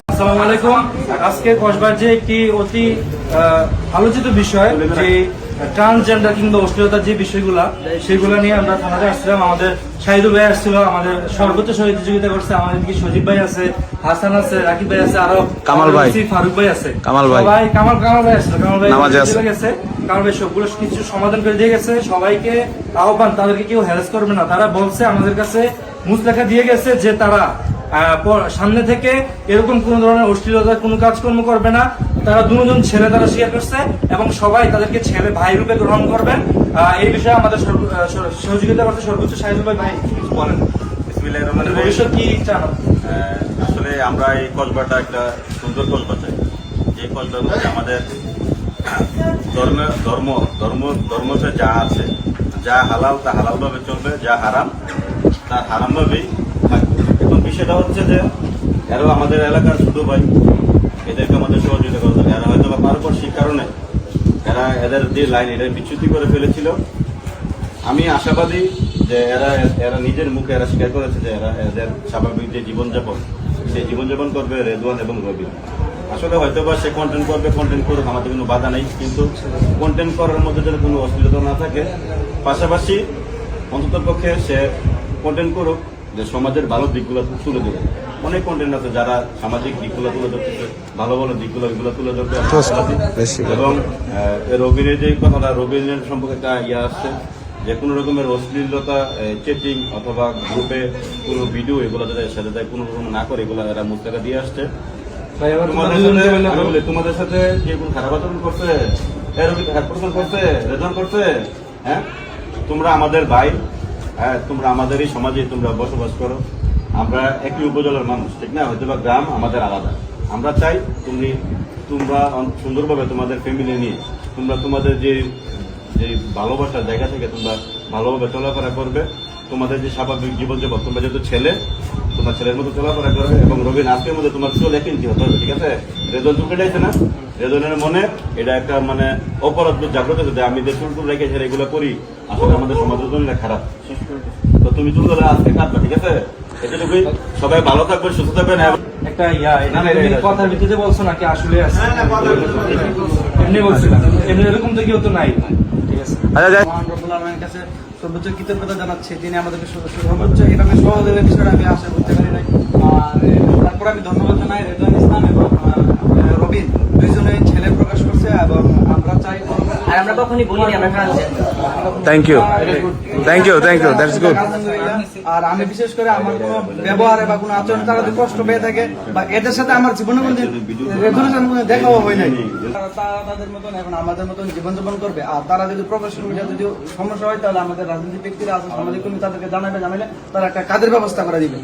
আসসালামু আলাইকুম। আজকে কক্সবাজারে একটি অতি আলোচিত বিষয় যে ট্রান্সজেন্ডার কিংবা অশ্লীলতার যে বিষয়গুলা সেগুলো নিয়ে আমরা থানাতে আসছিলাম। আমাদের শাহিদুল ভাই আসছিল, আমাদের সর্বোচ্চ সহযোগিতা করছে। আমাদের কি সজীব ভাই আছে, হাসান আছে, রাকিব ভাই আছে, আরো কামাল ভাই, ফারুক ভাই আছে, কামাল ভাই আসছিল। কামাল ভাই গেছে, কামাল ভাই সবগুলো কিছু সমাধান করে দিয়ে গেছে। সবাইকে আহ্বান, তাদেরকে কেউ হ্যারাস করবে না। তারা বলছে আমাদের কাছে মুচলেখা দিয়ে গেছে যে তারা সামনে থেকে এরকম কোন ধরনের অশ্লীলতার কোনো কাজকর্ম করবে না। তারা দুজন ছেলে তারা স্বীকার করছে এবং সবাই তাদেরকে ছেলে ভাই রূপে গ্রহণ করবেন। এই বিষয়ে আমাদের সহযোগিতা করতে সর্বোচ্চ সাহিদুল ভাই বলেন ভবিষ্যৎ কি চান? আসলে আমরা এই কসবাটা একটা সুন্দর কসবা চাই। এই কসবার মধ্যে আমাদের ধর্ম যা আছে, যা হালাল তা হালাল ভাবে চলবে, যা হারাম তা হারাম ভাবেই থাকবে। এখন বিষয়টা হচ্ছে যে এরাও আমাদের এলাকার ছোট ভাই, এদেরকে আমাদের সহযোগিতা করতে হবে। এরা হয়তো বা পারপার্শ্বিক কারণে এদের যে লাইন এটা বিচ্যুতি করে ফেলেছিল। আমি আশাবাদী যে এরা নিজের মুখে এরা স্বীকার করেছে যে এদের স্বাভাবিক যে জীবনযাপন, সেই জীবনযাপন করবে রেদওয়ান এবং রবিন। আসলে হয়তো বা সে কন্টেন্ট করুক, আমাদের কোনো বাধা নেই, কিন্তু কন্টেন্ট করার মধ্যে যেন কোনো অসুবিধা না থাকে। পাশাপাশি অন্তত পক্ষে সে কন্টেন্ট করুক যে সমাজের ভালো দিকগুলো তুলে ধরে। অনেক কন্টেন্ট আছে যারা সামাজিক দিকগুলো তুলে ধরতেছে, ভালো ভালো দিকগুলো এগুলো তুলে ধরতে। এবং রবিনের যে কথাটা, রবিনের সম্পর্কে একটা ইয়ে আসছে যে কোনো রকমের অশ্লীলতা, চেটিং অথবা গ্রুপে কোনো ভিডিও এগুলো সাথে কোনো রকম না করে এগুলো এরা মুস্তাকা দিয়ে আসছে। তোমাদের সাথে যে কোন খারাপ আচরণ করছে, রেজন করছে, হ্যাঁ তোমরা আমাদের ভাই, হ্যাঁ তোমরা আমাদের এই সমাজে তোমরা বসবাস করো। আমরা একই উপজেলার মানুষ, ঠিক না? হয়তো বা গ্রাম আমাদের আলাদা। আমরা চাই তোমরা সুন্দরভাবে তোমাদের ফ্যামিলি নিয়ে তোমরা তোমাদের যে ভালোবাসার জায়গা থেকে তোমরা ভালোভাবে চলাফেরা করবে। তোমাদের যে স্বাভাবিক জীবনযাপন, তোমরা যেহেতু ছেলে, তোমার ছেলের মতো চলাফেরা করবে। এবং রবিন আজকের মধ্যে তোমার চুল এক ইঞ্চি হতে হবে, ঠিক আছে? রেজন চুল কেটেছে না, রেজনের মনে এটা একটা মানে অপরাধ জাগ্রত হচ্ছে। আমি যে চুল রেখেছি এগুলো করি, আসলে আমাদের সমাজের জন্য খারাপ। তো তুমি চুল ধরে আজকে কাটবা, ঠিক আছে? এটুকুই। সবাই ভালো থাকবেন, সুস্থ থাকবেন। একটা কথার ভিত্তিতে বলছো নাকি আসলে এমনি বলছিলাম, এমনি এরকম তো কেউ তো নাই। ঠিক আছে, কাছে সর্বোচ্চ কৃতজ্ঞতা জানাচ্ছি। তিনি আমাদেরকে সর্বোচ্চ এভাবে সহযোগের বিষয়ে আমি আশা করতে পারি নাই। আর তারপর আমি ধন্যবাদ জানাই রেদওয়ান ইসলাম এবং রবিন, দুইজনে ছেলে প্রকাশ করছে এবং আমরা চাই, আর আমরা কখনই বলিনি আমরা থ্যাংক ইউ দ্যাটস গুড। আর আমি বিশেষ করে আমার কোনো ব্যবহারে বা কোনো আচরণ তারা যদি কষ্ট পেয়ে থাকে বা এদের সাথে আমার জীবনে কোনো দেখাও হয় নাই, তারা তাদের মতন এখন আমাদের মতন জীবনযাপন করবে। আর তারা যদি প্রফেশনাল মিডিয়া যদি সমস্যা হয় তাহলে আমাদের রাজনৈতিক ব্যক্তিরা আছে, সামাজিক কর্মী, তাদেরকে জানাইলে তারা একটা কাজের ব্যবস্থা করে দিবে।